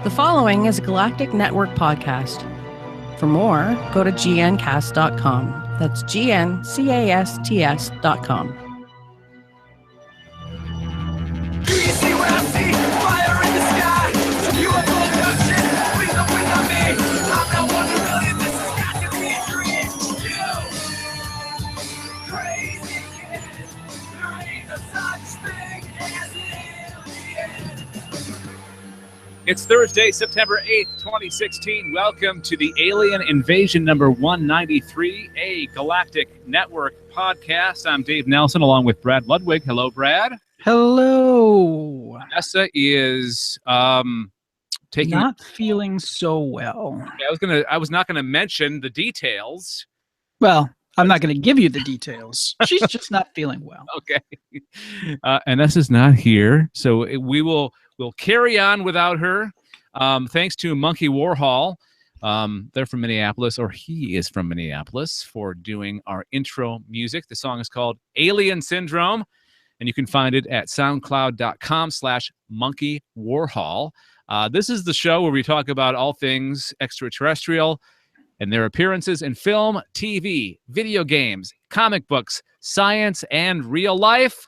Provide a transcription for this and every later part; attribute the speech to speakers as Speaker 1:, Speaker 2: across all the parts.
Speaker 1: The following is a Galactic Network podcast. For more, go to gncast.com. That's GNCASTS.com.
Speaker 2: Do you see what I see? Fire in the sky. UFO abduction. Please don't bring on me. I'm not 1 million. This has got to be a dream. You crazy kid. There ain't no such thing as an alien.
Speaker 3: It's Thursday, September 8th, 2016. Welcome to the Alien Invasion number 193, a Galactic Network podcast. I'm Dave Nelson along with Brad Ludwig. Hello, Brad.
Speaker 4: Hello.
Speaker 3: Vanessa is taking.
Speaker 4: Not feeling so well.
Speaker 3: I was not gonna mention the details.
Speaker 4: Well, I'm not going to give you the details. She's just not feeling well.
Speaker 3: Okay. And Vanessa's not here, so we'll carry on without her. Thanks to Monkey Warhol. They're from Minneapolis, or he is from Minneapolis, for doing our intro music. The song is called Alien Syndrome, and you can find it at soundcloud.com/monkeywarhol. This is the show where we talk about all things extraterrestrial and their appearances in film, TV, video games, comic books, science, and real life.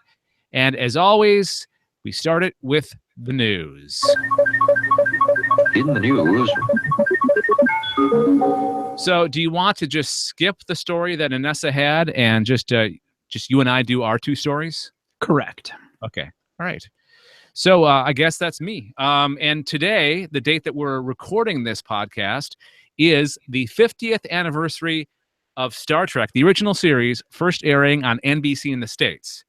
Speaker 3: And as always, we start it with the news.
Speaker 5: In the news.
Speaker 3: So do you want to just skip the story that Anessa had and just you and I do our two stories?
Speaker 4: Correct.
Speaker 3: Okay. All right. So I guess that's me. And today, the date that we're recording this podcast is the 50th anniversary of Star Trek, the original series, first airing on NBC in the States.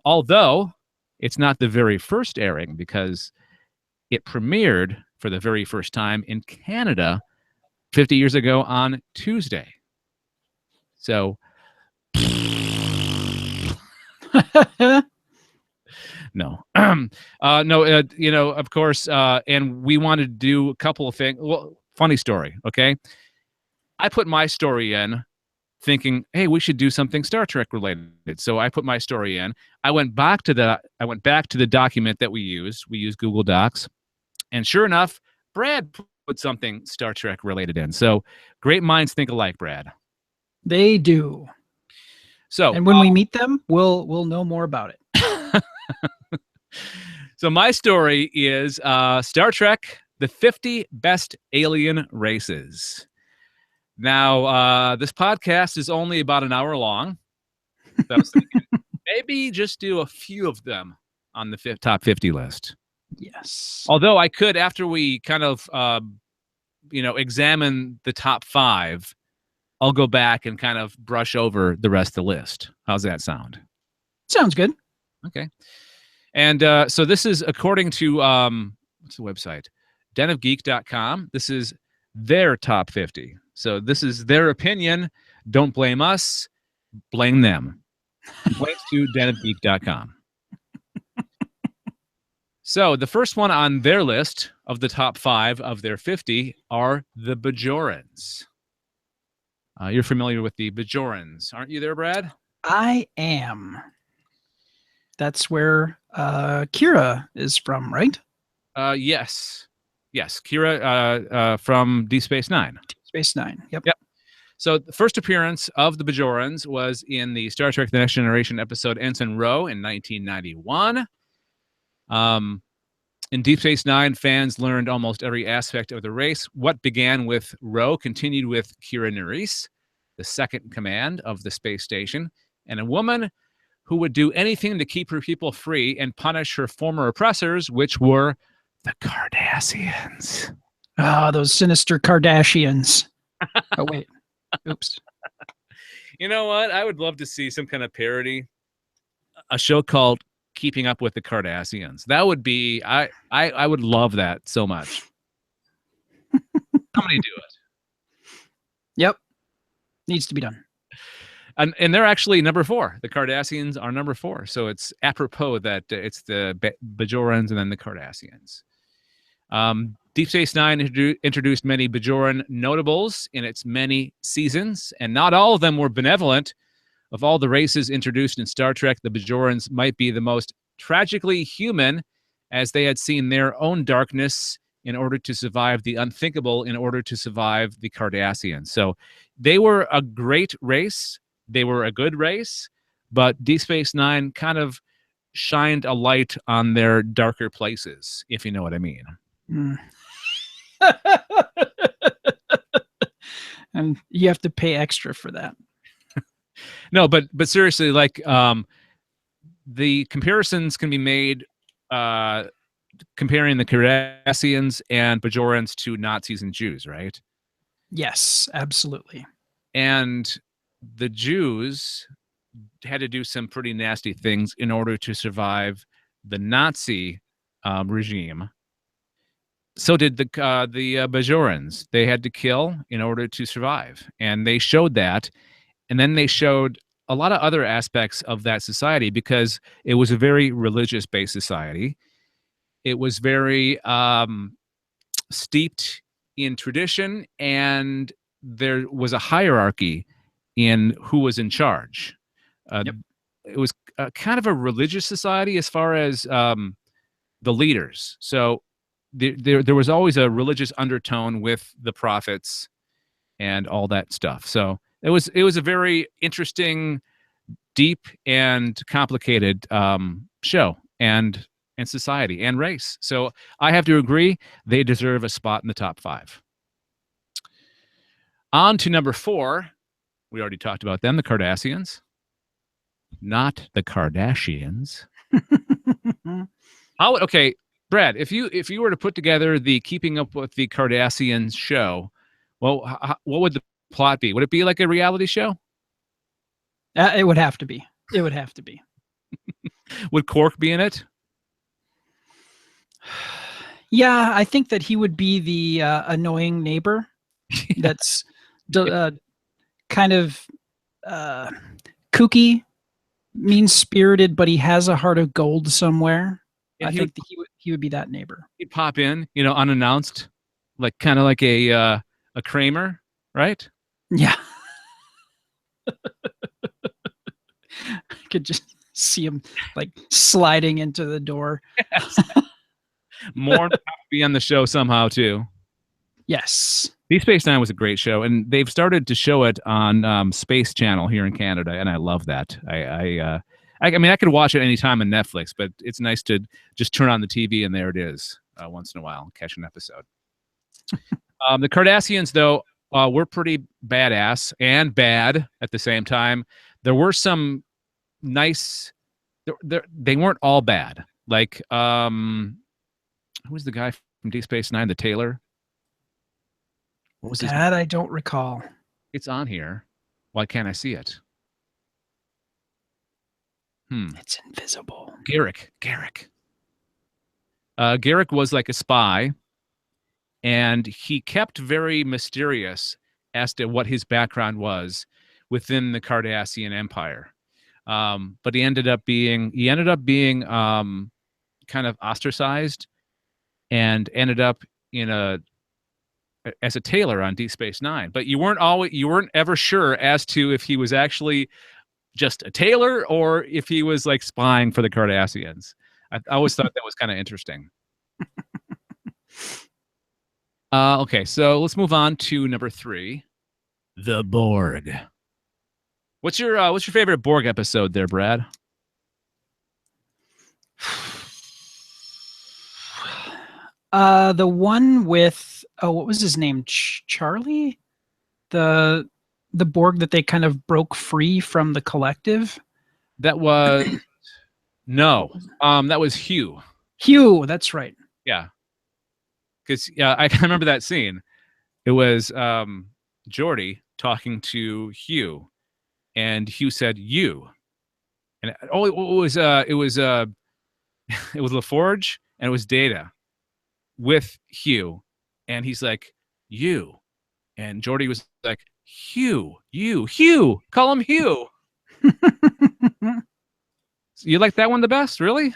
Speaker 3: Although it's not the very first airing, because it premiered for the very first time in Canada 50 years ago on Tuesday. So, no. Of course, and we wanted to do a couple of things. Well, funny story, okay? I put my story in thinking, hey, we should do something Star Trek related. So I put my story in. I went back to the document that we used. We used Google Docs. And sure enough, Brad put something Star Trek related in. So great minds think alike, Brad.
Speaker 4: They do.
Speaker 3: So,
Speaker 4: and when we meet them, we'll know more about it.
Speaker 3: So my story is Star Trek, the 50 best alien races. Now, this podcast is only about an hour long. So I was thinking, maybe just do a few of them on the top 50 list.
Speaker 4: Yes.
Speaker 3: Although I could, after we kind of, examine the top 5, I'll go back and kind of brush over the rest of the list. How's that sound?
Speaker 4: Sounds good.
Speaker 3: Okay. And so this is according to, what's the website? denofgeek.com. This is their top 50. So this is their opinion. Don't blame us. Blame them. Thanks to denofgeek.com. So the first one on their list of the top 5 of their 50 are the Bajorans. You're familiar with the Bajorans, aren't you there, Brad?
Speaker 4: I am. That's where Kira is from, right?
Speaker 3: Yes. Yes, Kira from Deep Space Nine.
Speaker 4: Deep Space Nine, yep.
Speaker 3: So the first appearance of the Bajorans was in the Star Trek The Next Generation episode Ensign Ro in 1991. In Deep Space Nine, fans learned almost every aspect of the race. What began with Ro continued with Kira Nerys, the second in command of the space station, and a woman who would do anything to keep her people free and punish her former oppressors, which were the Cardassians.
Speaker 4: Ah, those sinister Kardashians. Oh, wait. Oops.
Speaker 3: You know what? I would love to see some kind of parody. A show called Keeping Up with the Cardassians. That would be, I would love that so much. Somebody do it.
Speaker 4: Yep. Needs to be done.
Speaker 3: And they're actually number 4. The Cardassians are number 4. So it's apropos that it's the Bajorans and then the Cardassians. Deep Space Nine introduced many Bajoran notables in its many seasons, and not all of them were benevolent. Of all the races introduced in Star Trek, the Bajorans might be the most tragically human, as they had seen their own darkness in order to survive the unthinkable, in order to survive the Cardassians. So they were a great race. They were a good race, but Deep Space Nine kind of shined a light on their darker places, if you know what I mean.
Speaker 4: Mm. And you have to pay extra for that.
Speaker 3: No, but seriously, like the comparisons can be made comparing the Cardassians and Bajorans to Nazis and Jews, right?
Speaker 4: Yes, absolutely.
Speaker 3: And the Jews had to do some pretty nasty things in order to survive the Nazi regime. So did the Bajorans. They had to kill in order to survive, and they showed that. And then they showed a lot of other aspects of that society, because it was a very religious-based society. It was very steeped in tradition, and there was a hierarchy in who was in charge.
Speaker 4: Yep.
Speaker 3: It was kind of a religious society as far as the leaders. So there was always a religious undertone with the prophets and all that stuff. So it was a very interesting, deep, and complicated show and society and race. So I have to agree, they deserve a spot in the top 5. On to number 4. We already talked about them, the Cardassians. Not the Kardashians. Okay, Brad, if you were to put together the Keeping Up with the Kardashians show, well, what would the plot be? Would it be like a reality show?
Speaker 4: It would have to be. It would have to be.
Speaker 3: Would Quark be in it?
Speaker 4: Yeah, I think that he would be the annoying neighbor that's kind of kooky, mean-spirited, but he has a heart of gold somewhere.
Speaker 3: And
Speaker 4: I think that he would be that neighbor.
Speaker 3: He'd pop in, unannounced, like kind of like a Kramer, right?
Speaker 4: Yeah. I could just see him like sliding into the door.
Speaker 3: Yes. More to be on the show somehow too.
Speaker 4: Yes.
Speaker 3: Deep Space Nine was a great show, and they've started to show it on Space Channel here in Canada, and I love that. I mean, I could watch it anytime on Netflix, but it's nice to just turn on the TV and there it is once in a while, catch an episode. The Cardassians, though, were pretty badass and bad at the same time. There were some nice. They weren't all bad. Like, who was the guy from Deep Space Nine? The tailor. What was his name?
Speaker 4: That I don't recall.
Speaker 3: It's on here. Why can't I see it?
Speaker 4: It's invisible.
Speaker 3: Garrick. Garrick was like a spy, and he kept very mysterious as to what his background was within the Cardassian Empire. But he ended up being kind of ostracized, and ended up as a tailor on Deep Space Nine. But you weren't ever sure as to if he was actually just a tailor or if he was like spying for the Cardassians. I always thought that was kind of interesting. Okay, so let's move on to number 3, the Borg. What's your favorite Borg episode there, Brad?
Speaker 4: The one with what was his name? Charlie? The Borg that they kind of broke free from the collective?
Speaker 3: That was no. That was Hugh.
Speaker 4: Hugh, that's right.
Speaker 3: Yeah. Because I remember that scene. It was Geordi talking to Hugh, and Hugh said "you," and it was LaForge and it was Data with Hugh, and he's like "you," and Geordi was like "Hugh, Hugh, call him Hugh." You like that one the best, really?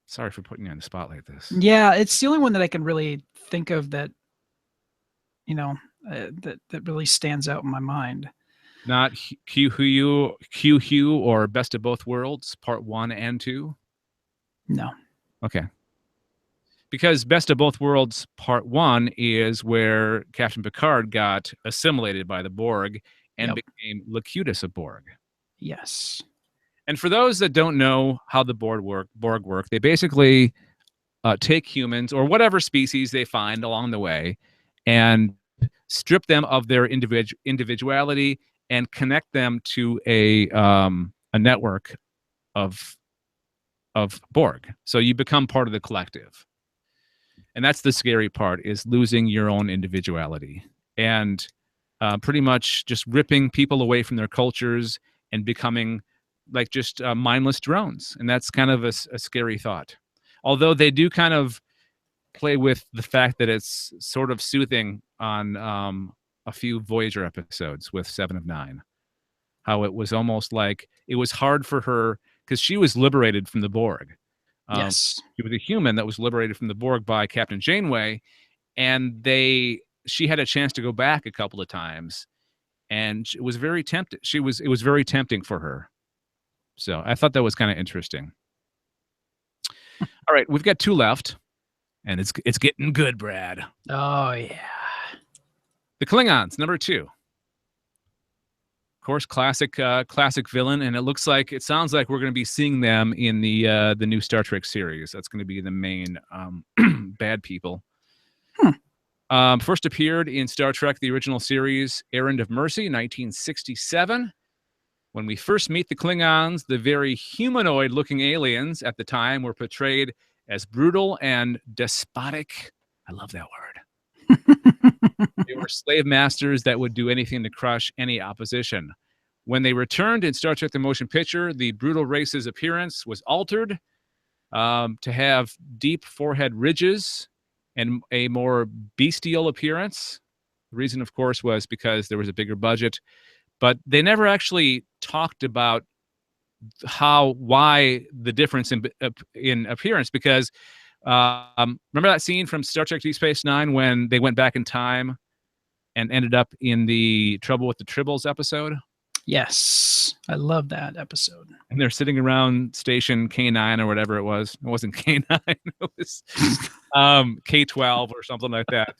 Speaker 3: Sorry for putting you on the spot like this.
Speaker 4: Yeah, it's the only one that I can really think of that, that really stands out in my mind.
Speaker 3: Not Q or Best of Both Worlds, Part 1 and 2?
Speaker 4: No.
Speaker 3: Okay. Because Best of Both Worlds Part 1 is where Captain Picard got assimilated by the Borg and
Speaker 4: Yep.
Speaker 3: became Locutus of Borg.
Speaker 4: Yes.
Speaker 3: And for those that don't know how the Borg work, they basically take humans or whatever species they find along the way and strip them of their individuality and connect them to a network of Borg. So you become part of the collective. And that's the scary part, is losing your own individuality and pretty much just ripping people away from their cultures and becoming like just mindless drones. And that's kind of a scary thought. Although they do kind of play with the fact that it's sort of soothing on a few Voyager episodes with 7 of 9. How it was almost like it was hard for her because she was liberated from the Borg.
Speaker 4: Yes.
Speaker 3: She was a human that was liberated from the Borg by Captain Janeway, and she had a chance to go back a couple of times, and it was very tempting. It was very tempting for her. So I thought that was kind of interesting. All right, we've got 2 left, and it's getting good, Brad.
Speaker 4: Oh yeah.
Speaker 3: The Klingons, number 2. Of course, classic villain, and it sounds like we're going to be seeing them in the new Star Trek series. That's going to be the main bad people. First appeared in Star Trek, the original series, Errand of Mercy, 1967. When we first meet the Klingons, the very humanoid-looking aliens at the time were portrayed as brutal and despotic. I love that word. They were slave masters that would do anything to crush any opposition. When they returned in Star Trek the Motion Picture, the brutal race's appearance was altered to have deep forehead ridges and a more bestial appearance. The reason, of course, was because there was a bigger budget. But they never actually talked about why the difference in appearance, because remember that scene from Star Trek Deep Space Nine when they went back in time and ended up in the Trouble with the Tribbles episode?
Speaker 4: Yes. I love that episode.
Speaker 3: And they're sitting around station K9 or whatever it was. It wasn't K9. It was K12 or something like that.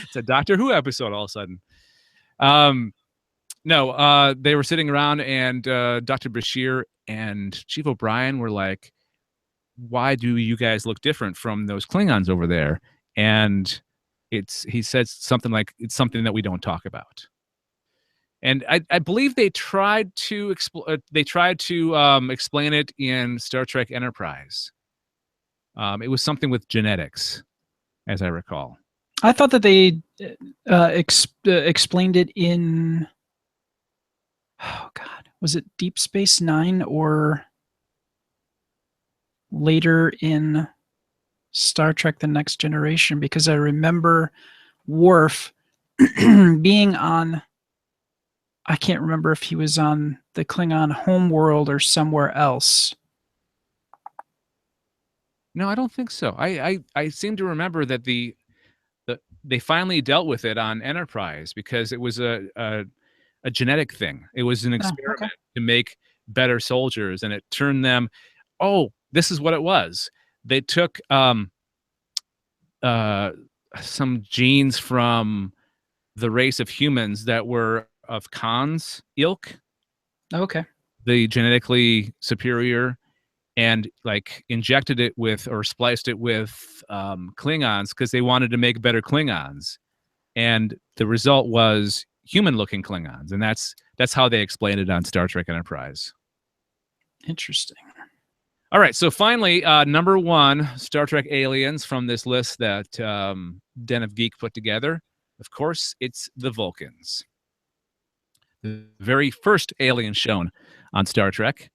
Speaker 3: It's a Doctor Who episode all of a sudden. No, they were sitting around and Dr. Bashir and Chief O'Brien were like, why do you guys look different from those Klingons over there? And he said something like, it's something that we don't talk about. And I believe they tried to explain it in Star Trek Enterprise. It was something with genetics, as I recall.
Speaker 4: I thought that they explained it in, oh God, was it Deep Space Nine or later in Star Trek The Next Generation? Because I remember Worf being on, I can't remember if he was on the Klingon homeworld or somewhere else.
Speaker 3: No, I don't think so. I seem to remember that they finally dealt with it on Enterprise because it was a genetic thing. It was an experiment to make better soldiers, and it turned them. Oh, this is what it was. They took some genes from the race of humans that were of Khan's ilk.
Speaker 4: Okay.
Speaker 3: The genetically superior, and like injected it with or spliced it with Klingons because they wanted to make better Klingons. And the result was human-looking Klingons. And that's how they explained it on Star Trek Enterprise.
Speaker 4: Interesting.
Speaker 3: All right, so finally, number 1, Star Trek aliens from this list that Den of Geek put together. Of course, it's the Vulcans. The very first alien shown on Star Trek.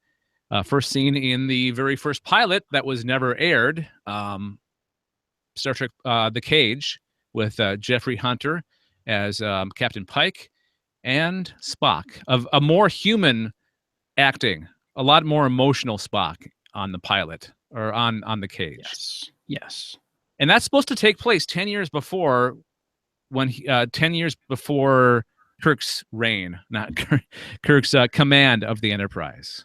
Speaker 3: First seen in the very first pilot that was never aired, Star Trek The Cage, with Jeffrey Hunter as Captain Pike and Spock. Of a more human acting, a lot more emotional Spock on the pilot, or on The Cage.
Speaker 4: Yes. Yes.
Speaker 3: And that's supposed to take place 10 years before, 10 years before Kirk's reign, not Kirk's command of the Enterprise.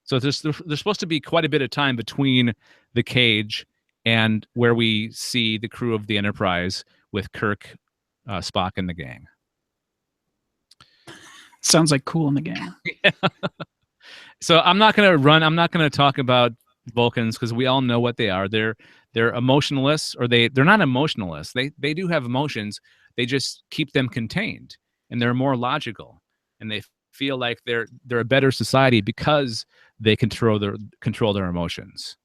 Speaker 3: So there's supposed to be quite a bit of time between the cage and where we see the crew of the Enterprise with Kirk, Spock, and the gang.
Speaker 4: Sounds like Cool in the Gang.
Speaker 3: So I'm not going to talk about Vulcans because we all know what they are. They're emotionalists, or they're not emotionalists. They do have emotions. They just keep them contained, and they're more logical, and they feel like they're a better society because they control their emotions.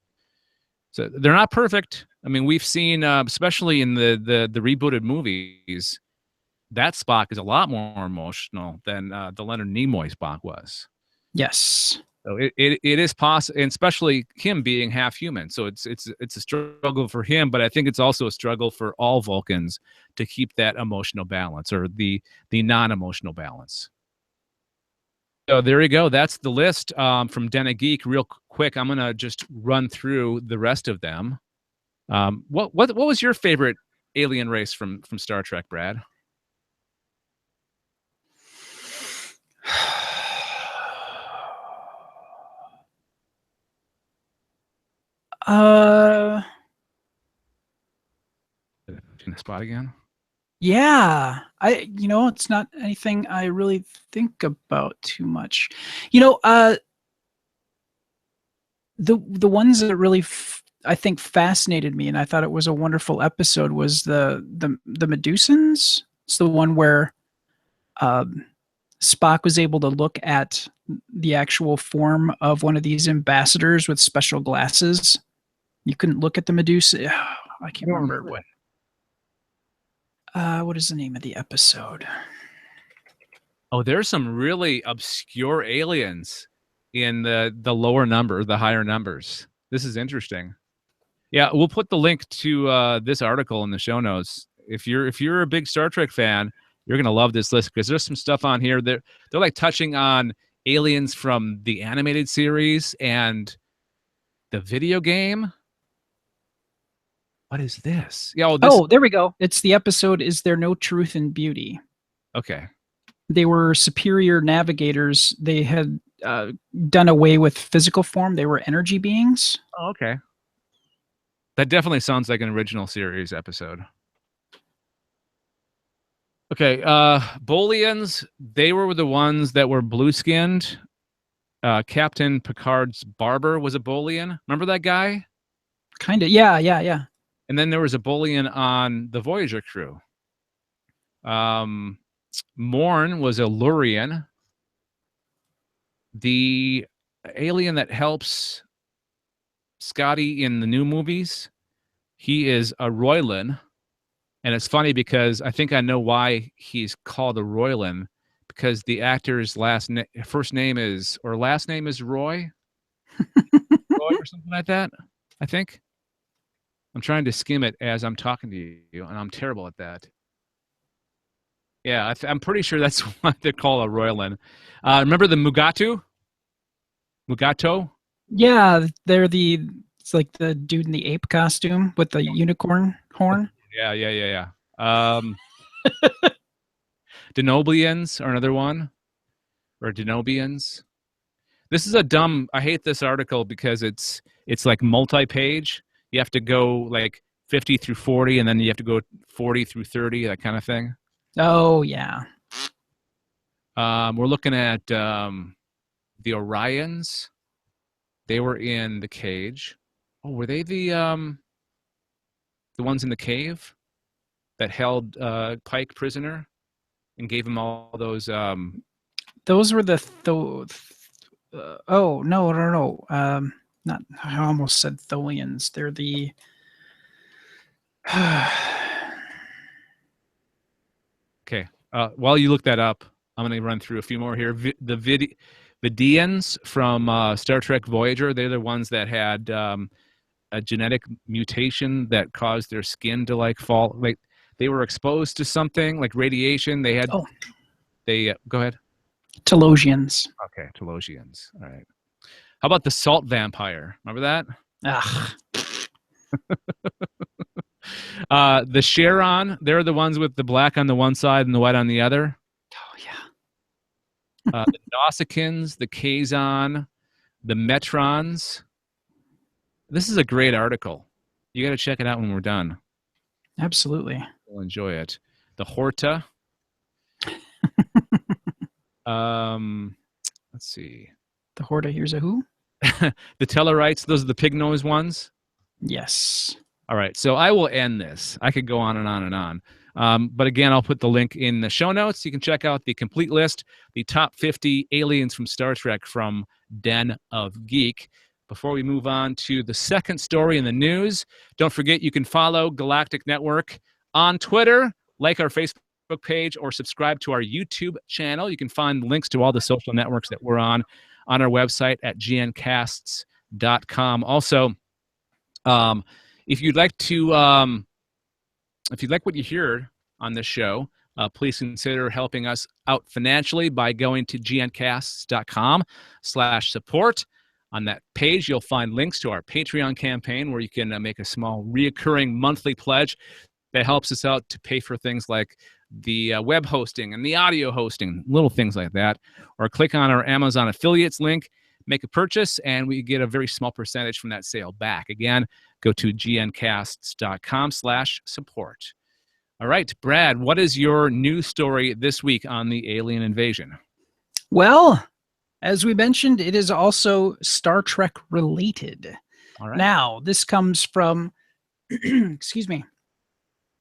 Speaker 3: So they're not perfect. I mean, we've seen, especially in the rebooted movies, that Spock is a lot more emotional than the Leonard Nimoy Spock was.
Speaker 4: Yes.
Speaker 3: So it is possible, and especially him being half human. So it's a struggle for him, but I think it's also a struggle for all Vulcans to keep that emotional balance, or the non-emotional balance. So there you go. That's the list from Den of Geek. Real quick, I'm gonna just run through the rest of them. What was your favorite alien race from Star Trek, Brad? In the spot again.
Speaker 4: Yeah, it's not anything I really think about too much. The ones that really I think fascinated me, and I thought it was a wonderful episode, was the Medusans. It's the one where Spock was able to look at the actual form of one of these ambassadors with special glasses. You couldn't look at the Medusa. I can't remember what. What is the name of the episode?
Speaker 3: Oh, there's some really obscure aliens in the higher numbers. This is interesting. Yeah, we'll put the link to this article in the show notes. If you're a big Star Trek fan, you're gonna love this list because there's some stuff on here. They're like touching on aliens from the animated series and the video game. What is this? Yeah,
Speaker 4: there we go. It's the episode, Is There No Truth in Beauty?
Speaker 3: Okay.
Speaker 4: They were superior navigators. They had done away with physical form. They were energy beings.
Speaker 3: Oh, okay. That definitely sounds like an original series episode. Okay, Bolians, they were the ones that were blue-skinned. Captain Picard's barber was a Bolian. Remember that guy?
Speaker 4: Kind of, yeah.
Speaker 3: And then there was a Bolian on the Voyager crew. Morn was a Lurian. The alien that helps Scotty in the new movies, he is a Roylan. And it's funny because I think I know why he's called a Roylan, because the actor's last name is Roy. Roy or something like that, I think. I'm trying to skim it as I'm talking to you, and I'm terrible at that. Yeah, I'm pretty sure that's what they call a Roylan. Remember the Mugato?
Speaker 4: Yeah, it's like the dude in the ape costume with the unicorn horn.
Speaker 3: Yeah. Denoblians are another one, or Denobians. This is I hate this article because it's like multi-page. You have to go like 50 through 40, and then you have to go 40 through 30, that kind of thing.
Speaker 4: Oh, yeah.
Speaker 3: We're looking at the Orions. They were in the cage. Oh, were they the ones in the cave that held Pike prisoner and gave him all those?
Speaker 4: Those were the oh no. Not. I almost said Tholians. They're the.
Speaker 3: Okay. While you look that up, I'm going to run through a few more here. The Vidians from Star Trek Voyager, they're the ones that had a genetic mutation that caused their skin to like fall. Like they were exposed to something like radiation. They had. Go ahead.
Speaker 4: Telosians.
Speaker 3: Okay, Telosians. All right. How about the salt vampire? Remember that? The Charon, they're the ones with the black on the one side and the white on the other.
Speaker 4: yeah.
Speaker 3: The Nausicaans, the Kazon, the Metrons. This is a great article. You got to check it out when we're done.
Speaker 4: Absolutely.
Speaker 3: We'll enjoy it. The Horta. Let's see.
Speaker 4: The Horta, here's a who?
Speaker 3: The Tellarites, those are the pig nose ones.
Speaker 4: Yes.
Speaker 3: All right, so I will end this. I could go on and on and on. But again, I'll put the link in the show notes. You can check out the complete list, the top 50 aliens from Star Trek from Den of Geek. Before we move on to the second story in the news, don't forget you can follow Galactic Network on Twitter, like our Facebook page, or subscribe to our YouTube channel. You can find links to all the social networks that we're on our website at gncasts.com. Also, if you'd like what you heard on this show, please consider helping us out financially by going to gncasts.com/support. On that page, you'll find links to our Patreon campaign where you can make a small reoccurring monthly pledge that helps us out to pay for things like the web hosting and the audio hosting, little things like that. Or click on our Amazon affiliates link, make a purchase, and we get a very small percentage from that sale back. Again, go to gncasts.com/support. All right, Brad, what is your news story this week on the alien invasion?
Speaker 4: Well, as we mentioned, it is also Star Trek related.
Speaker 3: All right.
Speaker 4: Now, this comes from, excuse me,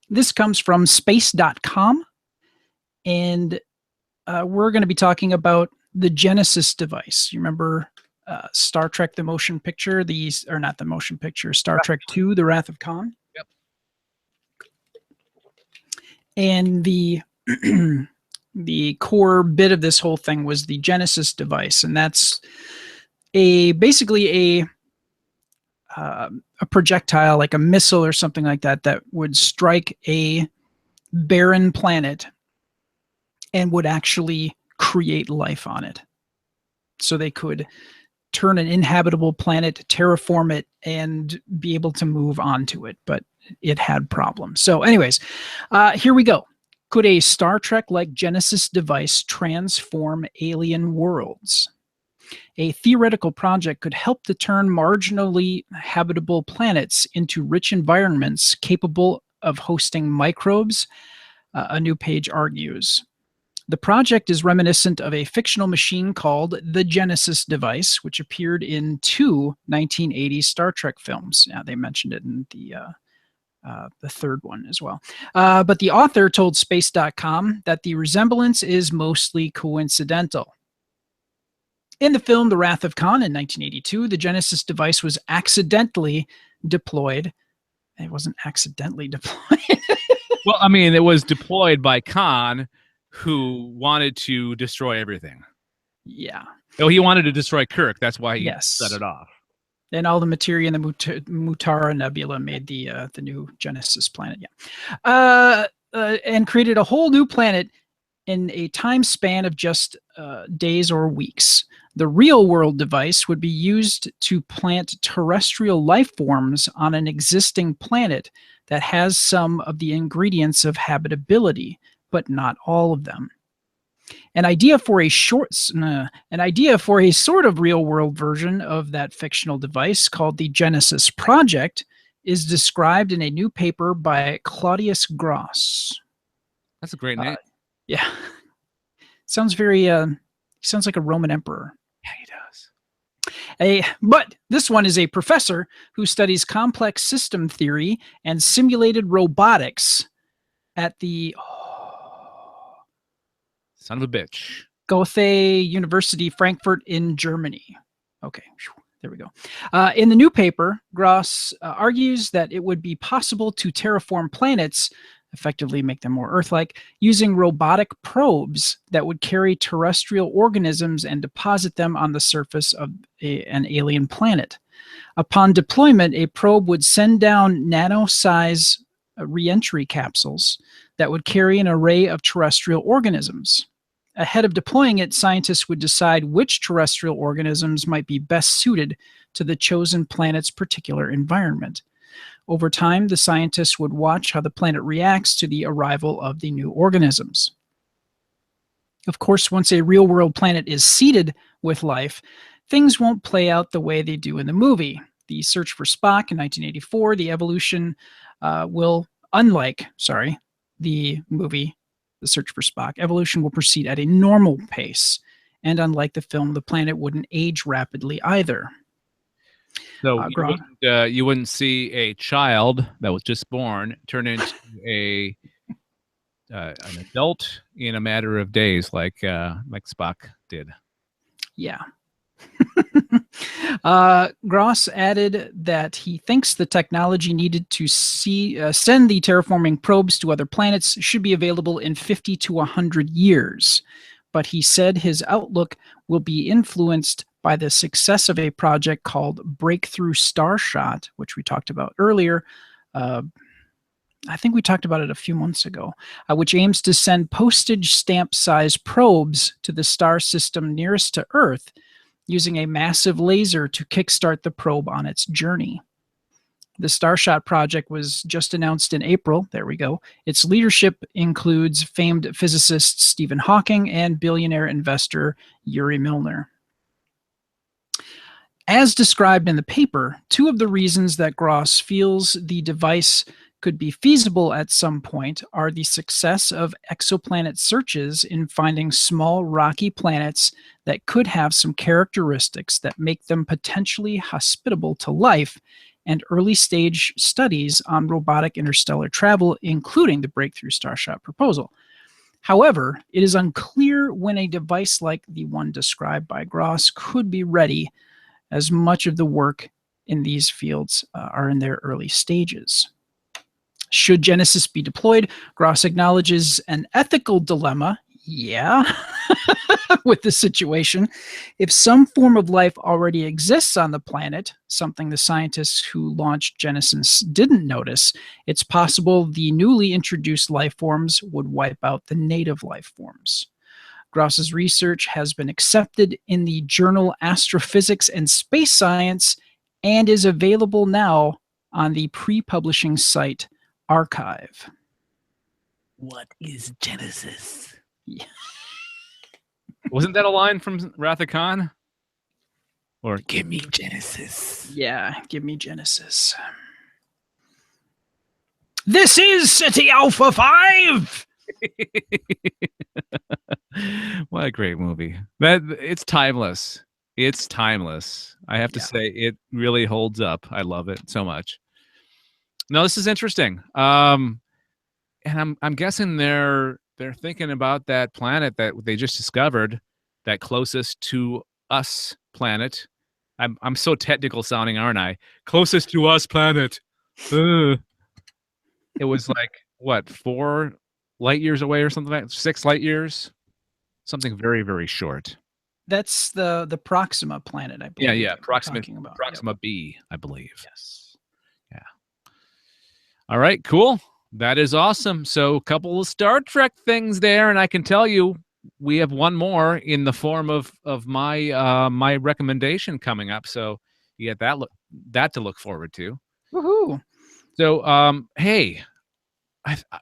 Speaker 4: this comes from space.com, and we're going to be talking about the Genesis device. You remember Star Trek, the motion picture, not the motion picture, Star Trek II, The Wrath of Khan?
Speaker 3: Yep.
Speaker 4: And the the core bit of this whole thing was the Genesis device, and that's basically a projectile, like a missile or something like that, that would strike a barren planet and would actually create life on it. So they could turn an inhabitable planet, terraform it, and be able to move onto it, but it had problems. So anyways, here we go. Could a Star Trek-like Genesis device transform alien worlds? A theoretical project could help to turn marginally habitable planets into rich environments capable of hosting microbes, a new page argues. The project is reminiscent of a fictional machine called the Genesis device, which appeared in 2 1980 Star Trek films. Yeah, they mentioned it in the third one as well. But the author told Space.com that the resemblance is mostly coincidental. In the film The Wrath of Khan in 1982, the Genesis device was accidentally deployed. It wasn't accidentally deployed.
Speaker 3: Well, I mean, it was deployed by Khan, who wanted to destroy everything.
Speaker 4: Yeah.
Speaker 3: Oh, he wanted to destroy Kirk. That's why he
Speaker 4: Yes.
Speaker 3: set it off.
Speaker 4: And all the materia in the Mutara Nebula made the new Genesis planet. Yeah. And created a whole new planet in a time span of just days or weeks. The real world device would be used to plant terrestrial life forms on an existing planet that has some of the ingredients of habitability, but not all of them. An idea for a sort of real world version of that fictional device called the Genesis Project is described in a new paper by Claudius Gross.
Speaker 3: That's a great name.
Speaker 4: Yeah. Sounds very sounds like a Roman emperor.
Speaker 3: Yeah, he does.
Speaker 4: But this one is a professor who studies complex system theory and simulated robotics at the
Speaker 3: Son of a bitch.
Speaker 4: Goethe University, Frankfurt in Germany. Okay, there we go. In the new paper, Gross argues that it would be possible to terraform planets, effectively make them more Earth-like, using robotic probes that would carry terrestrial organisms and deposit them on the surface of an alien planet. Upon deployment, a probe would send down nano-size re-entry capsules that would carry an array of terrestrial organisms. Ahead of deploying it, scientists would decide which terrestrial organisms might be best suited to the chosen planet's particular environment. Over time, the scientists would watch how the planet reacts to the arrival of the new organisms. Of course, once a real-world planet is seeded with life, things won't play out the way they do in the movie. The search for Spock in 1984, the evolution the movie, The Search for Spock, evolution will proceed at a normal pace. And unlike the film, the planet wouldn't age rapidly either.
Speaker 3: So you wouldn't see a child that was just born turn into an adult in a matter of days, like Spock did.
Speaker 4: Yeah. Gross added that he thinks the technology needed to send the terraforming probes to other planets should be available in 50 to 100 years. But he said his outlook will be influenced by the success of a project called Breakthrough Starshot, which we talked about earlier. I think we talked about it a few months ago, which aims to send postage stamp-sized probes to the star system nearest to Earth, using a massive laser to kickstart the probe on its journey. The Starshot project was just announced in April. There we go. Its leadership includes famed physicist Stephen Hawking and billionaire investor Yuri Milner. As described in the paper, two of the reasons that Gross feels the device could be feasible at some point are the success of exoplanet searches in finding small rocky planets that could have some characteristics that make them potentially hospitable to life, and early stage studies on robotic interstellar travel, including the Breakthrough Starshot proposal. However, it is unclear when a device like the one described by Gross could be ready, as much of the work in these fields are in their early stages. Should Genesis be deployed, Gross acknowledges an ethical dilemma, with the situation. If some form of life already exists on the planet, something the scientists who launched Genesis didn't notice, it's possible the newly introduced life forms would wipe out the native life forms. Gross's research has been accepted in the journal Astrophysics and Space Science and is available now on the pre-publishing site Archive.
Speaker 3: What is Genesis? Yeah. Wasn't that a line from Wrath of Khan? Or give me Genesis.
Speaker 4: Yeah, give me Genesis. This is City Alpha 5!
Speaker 3: What a great movie. It's timeless. It's timeless. I have to say, it really holds up. I love it so much. No, this is interesting. And I'm guessing they're thinking about that planet that they just discovered, that closest to us planet. I'm so technical sounding, aren't I? Closest to us planet. It was like what, 4 light years away or something like that? 6 light years? Something very, very short.
Speaker 4: That's the Proxima planet, I believe.
Speaker 3: Yeah. Proxima B, I believe. Yes. Yeah. All right, cool. That is awesome. So a couple of Star Trek things there, and I can tell you we have one more in the form of my my recommendation coming up. So you get that to look forward to.
Speaker 4: Woohoo!
Speaker 3: So hey,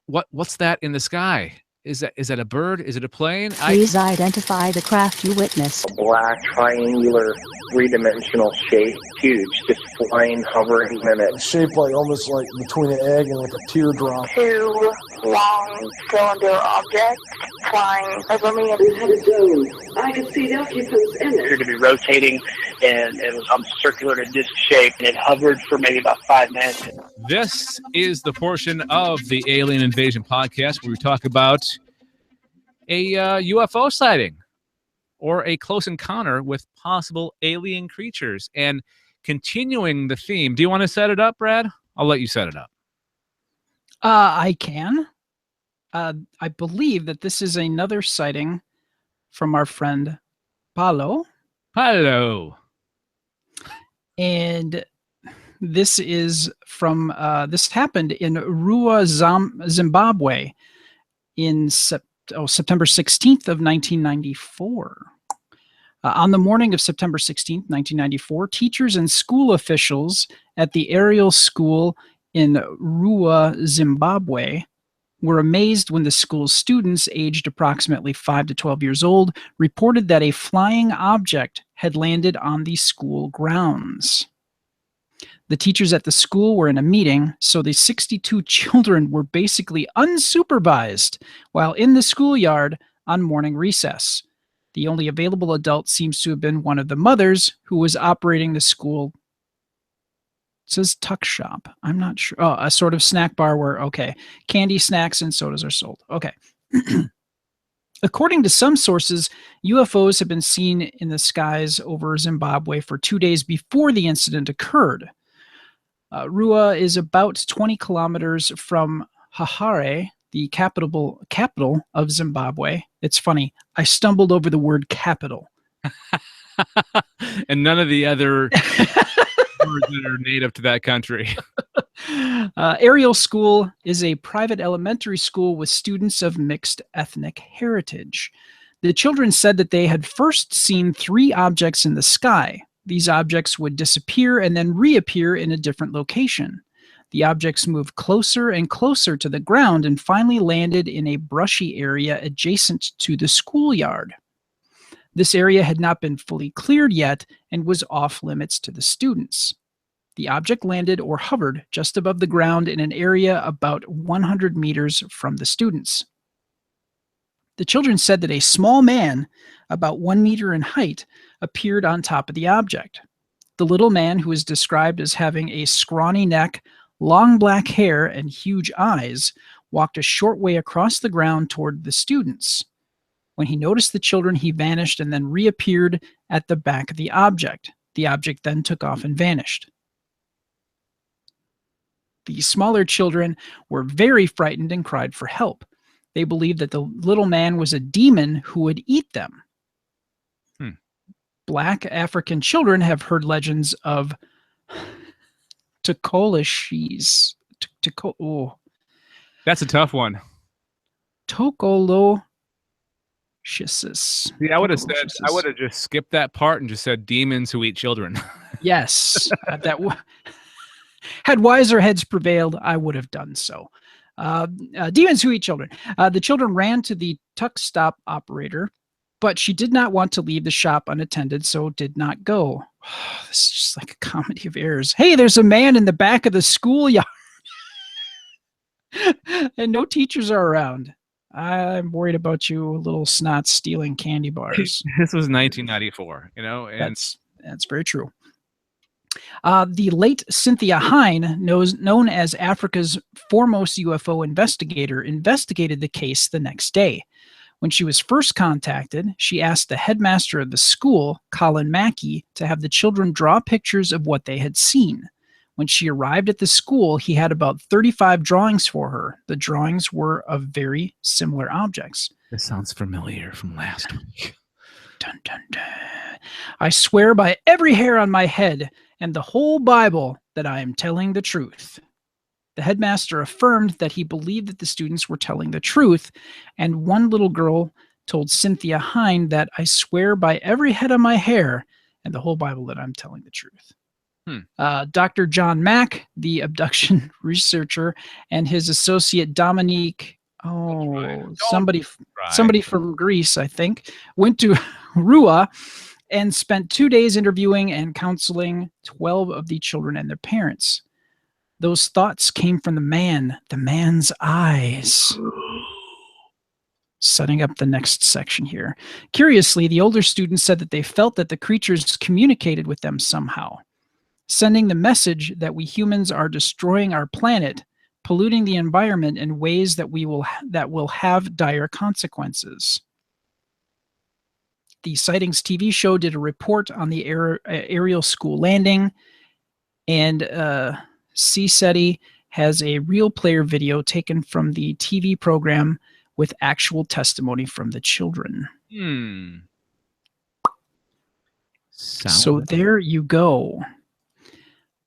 Speaker 3: what's that in the sky? Is that a bird? Is it a plane?
Speaker 6: Please identify the craft you witnessed.
Speaker 7: A black, triangular, three-dimensional shape, huge, just flying, hovering in it.
Speaker 8: Shaped like almost like between an egg and like a teardrop.
Speaker 9: 2 long cylinder objects flying over me.
Speaker 10: It had a dome. I could see the occupants in it.
Speaker 7: It appeared to be rotating, and it was circular in a disc shape, and it hovered for maybe about 5 minutes.
Speaker 3: This is the portion of the Alien Invasion podcast where we talk about a UFO sighting or a close encounter with possible alien creatures. And continuing the theme, do you want to set it up, Brad? I'll let you set it up.
Speaker 4: I can. I believe that this is another sighting from our friend Paolo.
Speaker 3: Hello.
Speaker 4: And this is from, this happened in Rua, Zimbabwe in September 16th of 1994. On the morning of September 16th, 1994, teachers and school officials at the aerial school in Rua, Zimbabwe, were amazed when the school's students, aged approximately 5 to 12 years old, reported that a flying object had landed on the school grounds. The teachers at the school were in a meeting, so the 62 children were basically unsupervised while in the schoolyard on morning recess. The only available adult seems to have been one of the mothers who was operating the school. It says tuck shop. I'm not sure. Oh, a sort of snack bar where, okay, candy, snacks, and sodas are sold. Okay. According to some sources, UFOs have been seen in the skies over Zimbabwe for 2 days before the incident occurred. Rua is about 20 kilometers from Harare, the capital of Zimbabwe. It's funny. I stumbled over the word capital.
Speaker 3: And none of the other words that are native to that country.
Speaker 4: Ariel School is a private elementary school with students of mixed ethnic heritage. The children said that they had first seen 3 objects in the sky. These objects would disappear and then reappear in a different location. The objects moved closer and closer to the ground and finally landed in a brushy area adjacent to the schoolyard. This area had not been fully cleared yet and was off limits to the students. The object landed or hovered just above the ground in an area about 100 meters from the students. The children said that a small man, about 1 meter in height, appeared on top of the object. The little man, who is described as having a scrawny neck, long black hair, and huge eyes, walked a short way across the ground toward the students. When he noticed the children, he vanished and then reappeared at the back of the object. The object then took off and vanished. The smaller children were very frightened and cried for help. They believed that the little man was a demon who would eat them. Black African children have heard legends of Tokoloshes.
Speaker 3: That's a tough one.
Speaker 4: Tokoloshes.
Speaker 3: See, I would have just skipped that part and just said demons who eat children.
Speaker 4: Yes. Had wiser heads prevailed, I would have done so. Demons who eat children. The children ran to the tuck stop operator, but she did not want to leave the shop unattended, so did not go. This is just like a comedy of errors. Hey, there's a man in the back of the schoolyard. And no teachers are around. I'm worried about you little snots stealing candy bars.
Speaker 3: This was 1994, and
Speaker 4: that's very true. The late Cynthia Hine, known as Africa's foremost UFO investigator, investigated the case the next day. When she was first contacted, she asked the headmaster of the school, Colin Mackey, to have the children draw pictures of what they had seen. When she arrived at the school, he had about 35 drawings for her. The drawings were of very similar objects.
Speaker 3: This sounds familiar from last week.
Speaker 4: Dun, dun, dun. I swear by every hair on my head and the whole Bible that I am telling the truth. The headmaster affirmed that he believed that the students were telling the truth, and one little girl told Cynthia Hine that I swear by every head on my hair and the whole Bible that I'm telling the truth. Dr. John Mack, the abduction researcher, and his associate Dominique, somebody from Greece, I think, went to Rua and spent 2 days interviewing and counseling 12 of the children and their parents. Those thoughts came from the man's eyes. Setting up the next section here. Curiously, the older students said that they felt that the creatures communicated with them somehow, sending the message that we humans are destroying our planet, polluting the environment in ways that will have dire consequences. The Sightings TV show did a report on the Ariel school landing, and CSETI has a real player video taken from the TV program with actual testimony from the children. So there you go.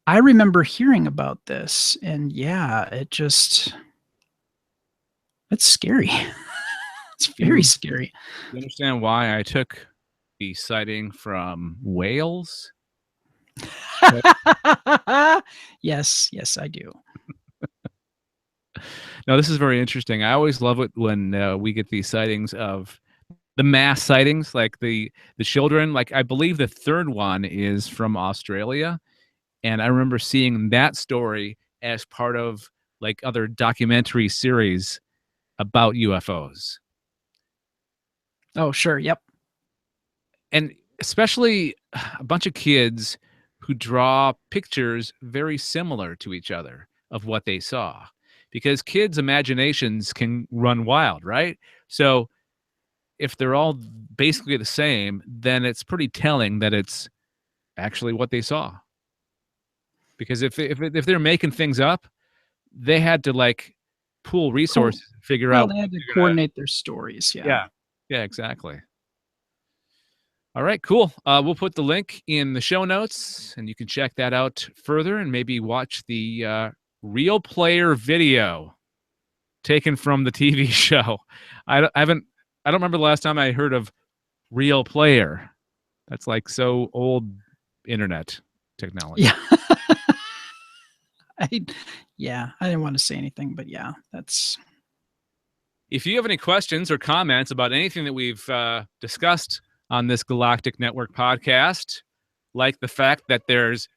Speaker 4: I remember hearing about this, and yeah, it's scary. It's very scary.
Speaker 3: You understand why I took the sighting from Wales?
Speaker 4: Yes, I do.
Speaker 3: No, this is very interesting. I always love it when we get these sightings of the mass sightings, like the children. Like I believe the third one is from Australia, and I remember seeing that story as part of like other documentary series about UFOs.
Speaker 4: Oh, sure. Yep.
Speaker 3: And especially a bunch of kids who draw pictures very similar to each other of what they saw, because kids' imaginations can run wild, right? So if they're all basically the same, then it's pretty telling that it's actually what they saw. Because if they're making things up, they had to like pool resources, figure
Speaker 4: Well,
Speaker 3: out.
Speaker 4: they had to coordinate their stories.
Speaker 3: Yeah, exactly. All right, cool. We'll put the link in the show notes, and you can check that out further and maybe watch the Real Player video taken from the TV show. I don't remember the last time I heard of Real Player. That's like so old internet technology.
Speaker 4: Yeah. I didn't want to say anything, but yeah, that's.
Speaker 3: If you have any questions or comments about anything that we've discussed on this Galactic Network podcast, like the fact that there's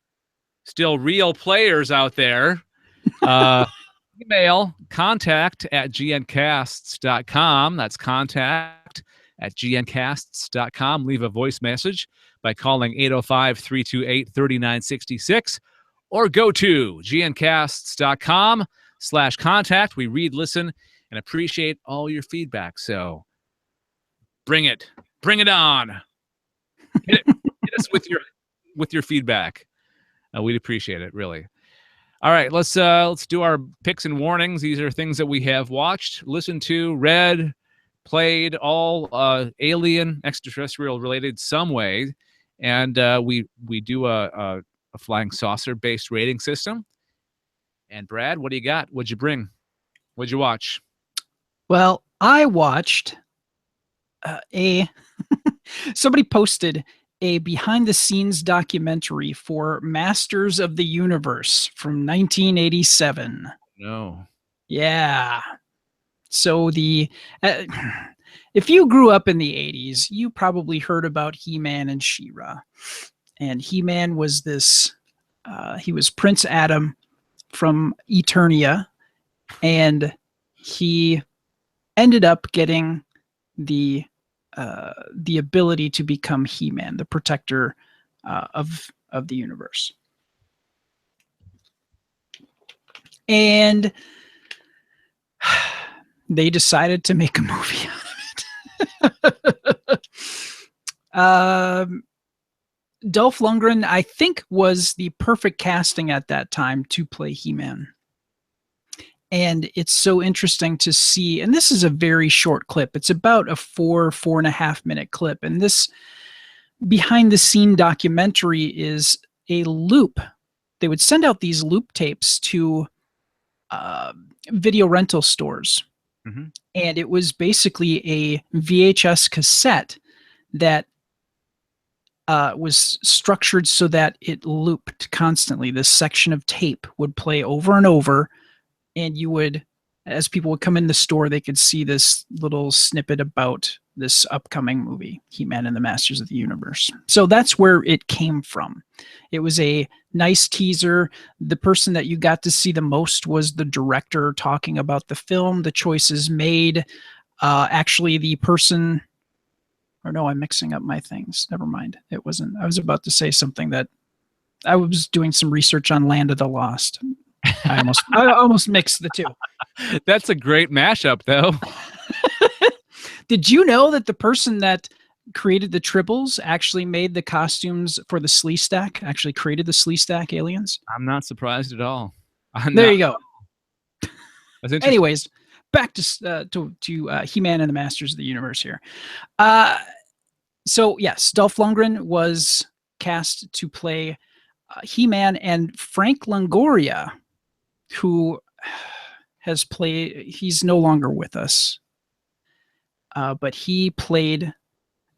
Speaker 3: still real players out there, email contact@gncasts.com. That's contact@gncasts.com. Leave a voice message by calling 805-328-3966 or go to gncasts.com/contact. We read, listen, and appreciate all your feedback. So bring it on. Hit us with your feedback. We'd appreciate it, really. All right, let's do our picks and warnings. These are things that we have watched, listened to, read, played, all alien, extraterrestrial related some way, and we do a flying saucer based rating system. And Brad, what do you got? What'd you bring? What'd you watch?
Speaker 4: Well, I watched somebody posted a behind-the-scenes documentary for Masters of the Universe from 1987.
Speaker 3: No.
Speaker 4: Yeah. So if you grew up in the 80s, you probably heard about He-Man and She-Ra. And He-Man was he was Prince Adam from Eternia, and he ended up getting the ability to become He-Man, the protector of the universe. And they decided to make a movie out of it. Dolph Lundgren, I think, was the perfect casting at that time to play He-Man. And it's so interesting to see, and this is a very short clip. It's about a 4.5 minute clip. And this behind the scene documentary is a loop. They would send out these loop tapes to video rental stores.
Speaker 3: Mm-hmm.
Speaker 4: And it was basically a VHS cassette that was structured so that it looped constantly. This section of tape would play over and over. And you would, as people would come in the store, they could see this little snippet about this upcoming movie, He-Man and the Masters of the Universe. So that's where it came from. It was a nice teaser. The person that you got to see the most was the director talking about the film, the choices made. Actually, the person, or no, I'm mixing up my things. Never mind. It wasn't. I was about to say something that I was doing some research on Land of the Lost. I almost mixed the two.
Speaker 3: That's a great mashup, though.
Speaker 4: Did you know that the person that created the Tribbles actually made the costumes for the Sleestack, actually created the Sleestack aliens?
Speaker 3: I'm not surprised at all.
Speaker 4: There you go.
Speaker 3: That's interesting.
Speaker 4: Anyways, back to He-Man and the Masters of the Universe here. So yes, Dolph Lundgren was cast to play He-Man, and Frank Longoria, who has played, he's no longer with us, but he played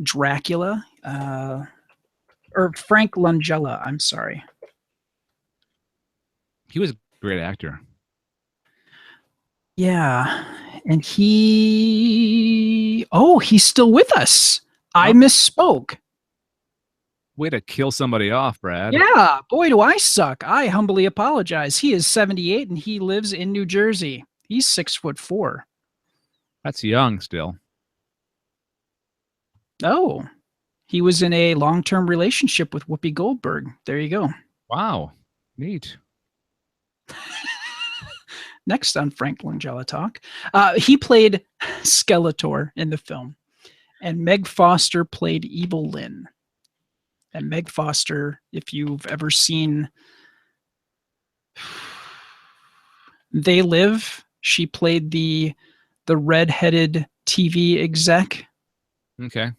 Speaker 4: Dracula, or Frank Langella, I'm sorry.
Speaker 3: He was a great actor.
Speaker 4: Yeah. And he's still with us. I
Speaker 3: Oh.
Speaker 4: misspoke.
Speaker 3: Way to kill somebody off, Brad.
Speaker 4: Yeah, boy, do I suck. I humbly apologize. He is 78 and he lives in New Jersey. He's 6'4".
Speaker 3: That's young still.
Speaker 4: Oh, he was in a long-term relationship with Whoopi Goldberg. There you go.
Speaker 3: Wow. Neat.
Speaker 4: Next on Frank Langella Talk, he played Skeletor in the film, and Meg Foster played Evil Lynn. And Meg Foster, if you've ever seen They Live, she played the red-headed TV exec.
Speaker 3: Okay.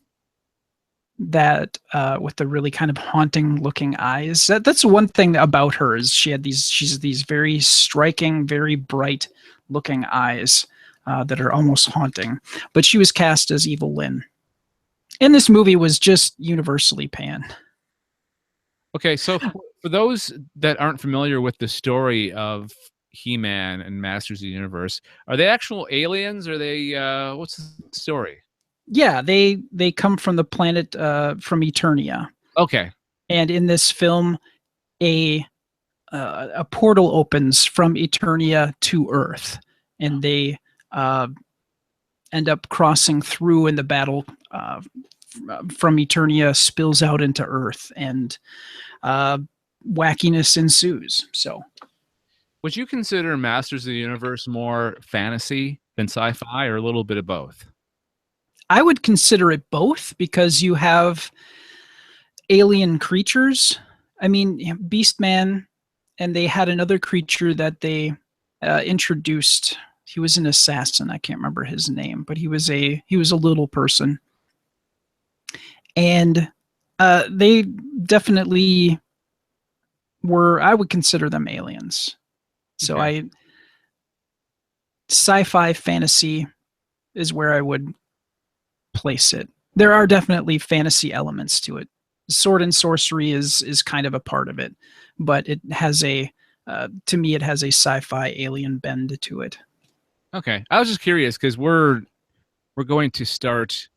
Speaker 4: That with the really kind of haunting looking eyes. That's one thing about her is she's these very striking, very bright looking eyes that are almost haunting. But she was cast as Evil Lynn. And this movie was just universally panned.
Speaker 3: Okay, so for those that aren't familiar with the story of He-Man and Masters of the Universe, are they actual aliens? Or are they what's the story?
Speaker 4: Yeah, they come from the planet from Eternia.
Speaker 3: Okay.
Speaker 4: And in this film, a portal opens from Eternia to Earth, and they end up crossing through, and the battle from Eternia spills out into Earth, and wackiness ensues. So,
Speaker 3: would you consider Masters of the Universe more fantasy than sci-fi, or a little bit of both?
Speaker 4: I would consider it both, because you have alien creatures. I mean, Beastman, and they had another creature that they introduced. He was an assassin. I can't remember his name, but he was a little person, and they definitely were. I would consider them aliens. So
Speaker 3: Okay.
Speaker 4: Sci-fi fantasy is where I would place it. There are definitely fantasy elements to it. Sword and sorcery is kind of a part of it, but it has to me, it has a sci-fi alien bend to it.
Speaker 3: Okay. I was just curious because we're going to start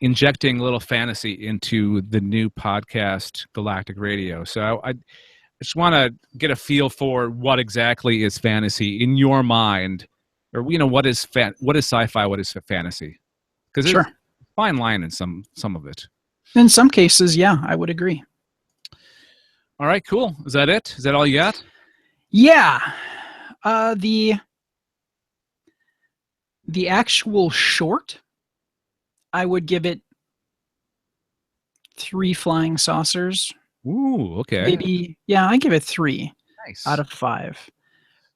Speaker 3: injecting a little fantasy into the new podcast, Galactic Radio. So I just want to get a feel for what exactly is fantasy in your mind, or what is sci-fi, what is fantasy? Because
Speaker 4: Sure.
Speaker 3: there's a fine line in some of it.
Speaker 4: In some cases, yeah, I would agree.
Speaker 3: All right, cool. Is that it? Is that all you got?
Speaker 4: Yeah. The actual short, I would give it 3 flying saucers.
Speaker 3: Ooh, okay.
Speaker 4: Maybe, yeah, I give it 3
Speaker 3: Nice.
Speaker 4: out of 5.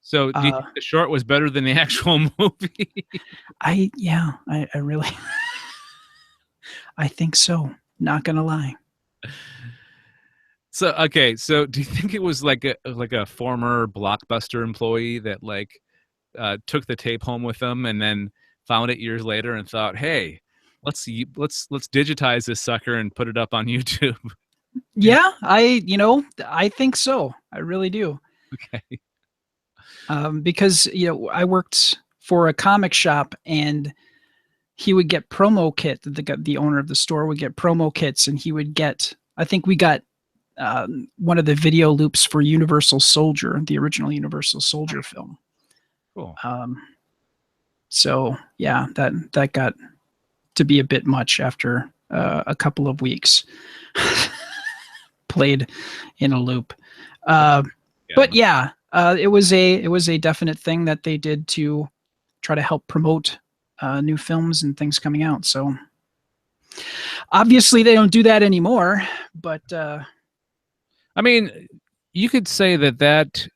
Speaker 3: So do you think the short was better than the actual movie?
Speaker 4: I really I think so. Not gonna lie.
Speaker 3: So okay, so do you think it was like a former Blockbuster employee that took the tape home with them and then found it years later and thought, hey, let's digitize this sucker and put it up on YouTube?
Speaker 4: Yeah, I think so. I really do.
Speaker 3: Okay.
Speaker 4: Because I worked for a comic shop, and he would get promo kit. The owner of the store would get promo kits, and he would get. I think we got one of the video loops for Universal Soldier, the original Universal Soldier film.
Speaker 3: Cool.
Speaker 4: So yeah, that got to be a bit much after a couple of weeks. Played in a loop. But yeah, it was a definite thing that they did to try to help promote new films and things coming out. So obviously they don't do that anymore, but
Speaker 3: I mean, you could say that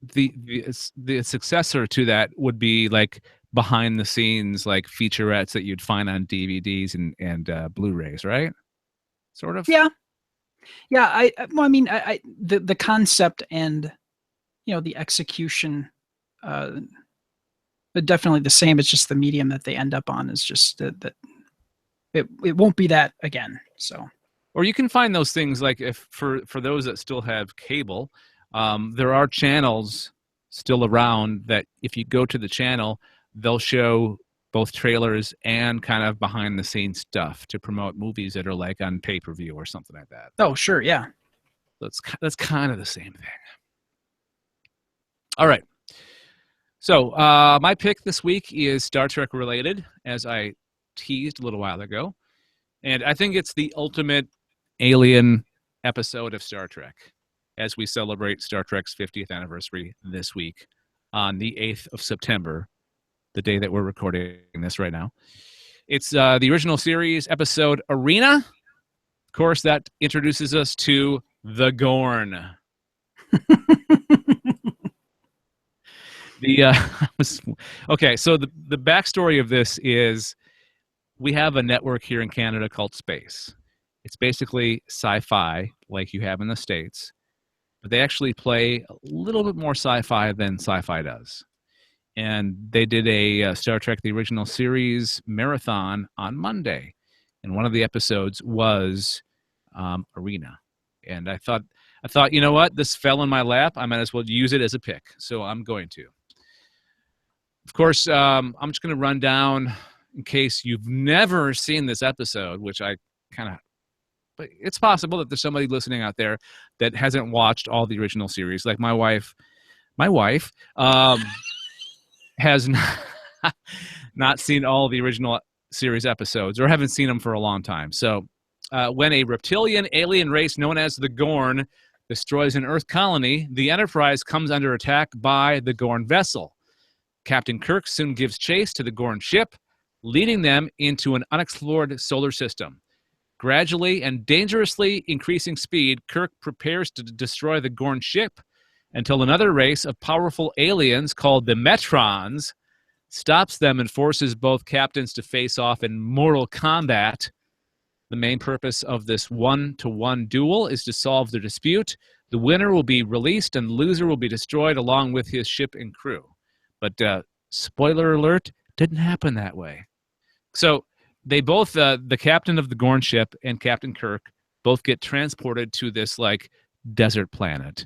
Speaker 3: the successor to that would be like behind the scenes, like featurettes that you'd find on DVDs and Blu-rays, right? Sort of.
Speaker 4: Yeah. The concept and the execution, but definitely the same. It's just the medium that they end up on is just that it won't be that again. So,
Speaker 3: or you can find those things like if for those that still have cable, there are channels still around that if you go to the channel, they'll show both trailers and kind of behind the scenes stuff to promote movies that are like on pay-per-view or something like that.
Speaker 4: Oh, sure, yeah.
Speaker 3: So that's kind of the same thing. All right. So my pick this week is Star Trek related, as I teased a little while ago. And I think it's the ultimate alien episode of Star Trek as we celebrate Star Trek's 50th anniversary this week on the 8th of September, the day that we're recording this right now. It's the original series episode Arena. Of course, that introduces us to the Gorn. Okay, so the backstory of this is we have a network here in Canada called Space. It's basically sci-fi like you have in the States, but they actually play a little bit more sci-fi than sci-fi does. And they did a Star Trek the original series marathon on Monday, and one of the episodes was Arena. And I thought, you know what, this fell in my lap. I might as well use it as a pick, so I'm going to. Of course, I'm just going to run down in case you've never seen this episode, which I kind of, but it's possible that there's somebody listening out there that hasn't watched all the original series. Like my wife has not seen all the original series episodes, or haven't seen them for a long time. So when a reptilian alien race known as the Gorn destroys an Earth colony, the Enterprise comes under attack by the Gorn vessel. Captain Kirk soon gives chase to the Gorn ship, leading them into an unexplored solar system. Gradually and dangerously increasing speed, Kirk prepares to destroy the Gorn ship until another race of powerful aliens called the Metrons stops them and forces both captains to face off in mortal combat. The main purpose of this one-to-one duel is to solve the dispute. The winner will be released and the loser will be destroyed along with his ship and crew. But spoiler alert, didn't happen that way. So they both, the captain of the Gorn ship and Captain Kirk, both get transported to this like desert planet.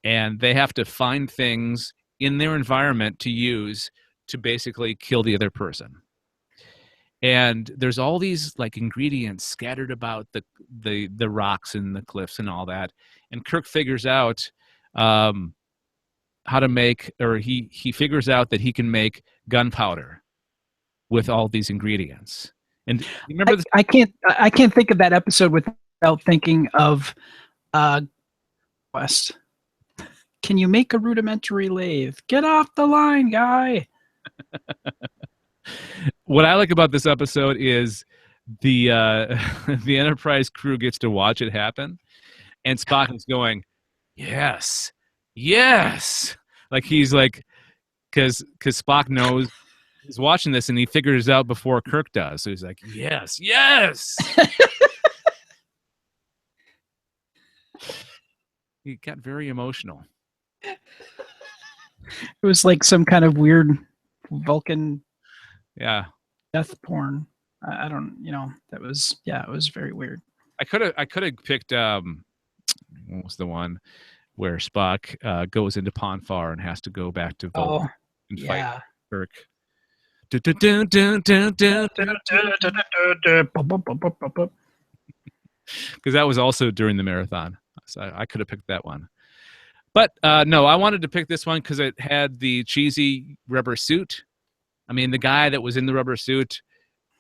Speaker 3: And they have to find things in their environment to use to basically kill the other person. And there's all these like ingredients scattered about the rocks and the cliffs and all that. And Kirk figures out how to make, or he figures out that he can make gunpowder with all these ingredients. And you remember
Speaker 4: I can't think of that episode without thinking of West. Can you make a rudimentary lathe? Get off the line, guy.
Speaker 3: What I like about this episode is the the Enterprise crew gets to watch it happen, and Spock is going, yes. Like he's like, because Spock knows he's watching this and he figures it out before Kirk does. So he's like, yes. He got very emotional.
Speaker 4: It was like some kind of weird Vulcan death porn. I don't, that was, it was very weird.
Speaker 3: I could have picked, what was the one where Spock goes into Ponfar and has to go back to Vulcan and fight Kirk. Because that was also during the marathon. So I could have picked that one. But no, I wanted to pick this one because it had the cheesy rubber suit. I mean, the guy that was in the rubber suit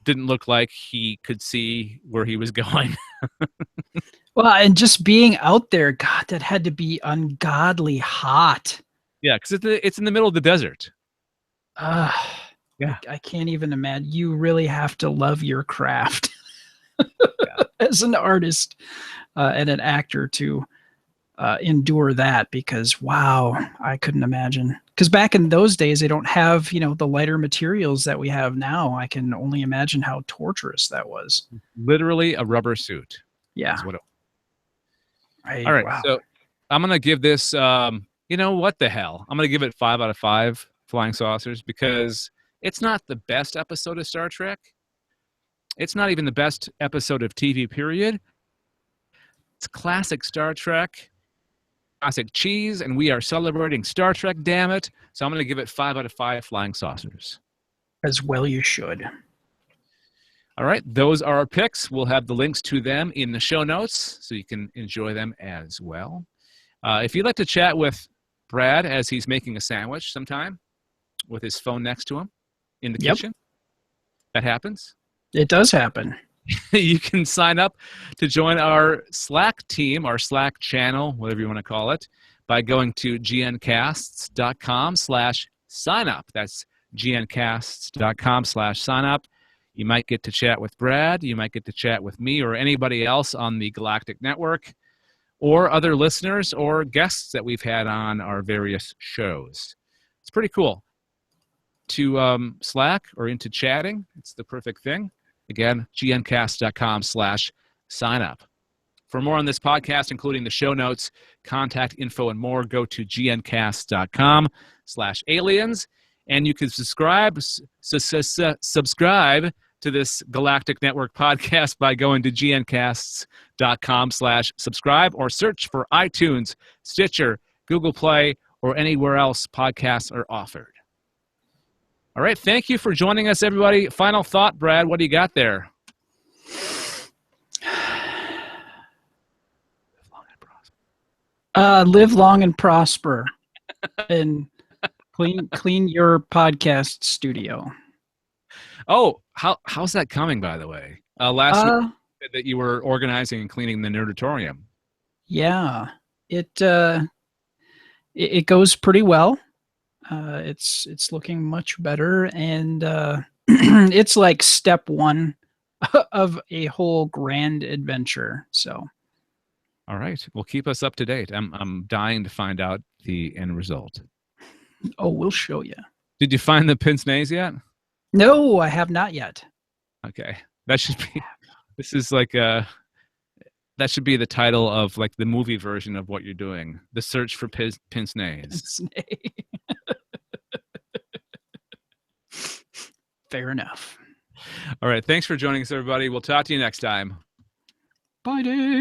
Speaker 3: didn't look like he could see where he was going.
Speaker 4: Well, and just being out there, God, that had to be ungodly hot.
Speaker 3: Yeah, because it's in the middle of the desert.
Speaker 4: Yeah, I can't even imagine. You really have to love your craft as an artist and an actor to endure that, because wow, I couldn't imagine. Because back in those days, they don't have the lighter materials that we have now. I can only imagine how torturous that was.
Speaker 3: Literally a rubber suit.
Speaker 4: Yeah.
Speaker 3: All right, wow. So I'm gonna give this. What the hell? I'm gonna give it 5 out of 5 flying saucers because it's not the best episode of Star Trek. It's not even the best episode of TV, period. It's classic Star Trek. classic cheese, and we are celebrating Star Trek, damn it. So I'm going to give it 5 out of 5 flying saucers.
Speaker 4: As well you should.
Speaker 3: All right, those are our picks. We'll have the links to them in the show notes so you can enjoy them as well. If you'd like to chat with Brad as he's making a sandwich sometime with his phone next to him in the kitchen, that happens.
Speaker 4: It does happen.
Speaker 3: You can sign up to join our Slack team, our Slack channel, whatever you want to call it, by going to gncasts.com/signup. That's gncasts.com/signup. You might get to chat with Brad. You might get to chat with me or anybody else on the Galactic Network or other listeners or guests that we've had on our various shows. It's pretty cool. To Slack or into chatting, it's the perfect thing. Again, gncast.com/signup. For more on this podcast, including the show notes, contact info, and more, go to gncast.com/aliens. And you can subscribe to this Galactic Network podcast by going to gncasts.com/subscribe or search for iTunes, Stitcher, Google Play, or anywhere else podcasts are offered. All right, thank you for joining us, everybody. Final thought, Brad, what do you got there?
Speaker 4: Live long and prosper. And clean your podcast studio.
Speaker 3: Oh, how's that coming, by the way? Last week you said that you were organizing and cleaning the Nerdatorium.
Speaker 4: Yeah, it goes pretty well. It's looking much better, and it's like step one of a whole grand adventure. So,
Speaker 3: all right, well, keep us up to date. I'm dying to find out the end result.
Speaker 4: Oh, we'll show you.
Speaker 3: Did you find the pince nez yet?
Speaker 4: No, I have not yet.
Speaker 3: Okay, that should be. This is like that should be the title of like the movie version of what you're doing. The search for pince nez.
Speaker 4: Fair enough.
Speaker 3: All right, thanks for joining us, everybody. We'll talk to you next time.
Speaker 4: Bye, Dave.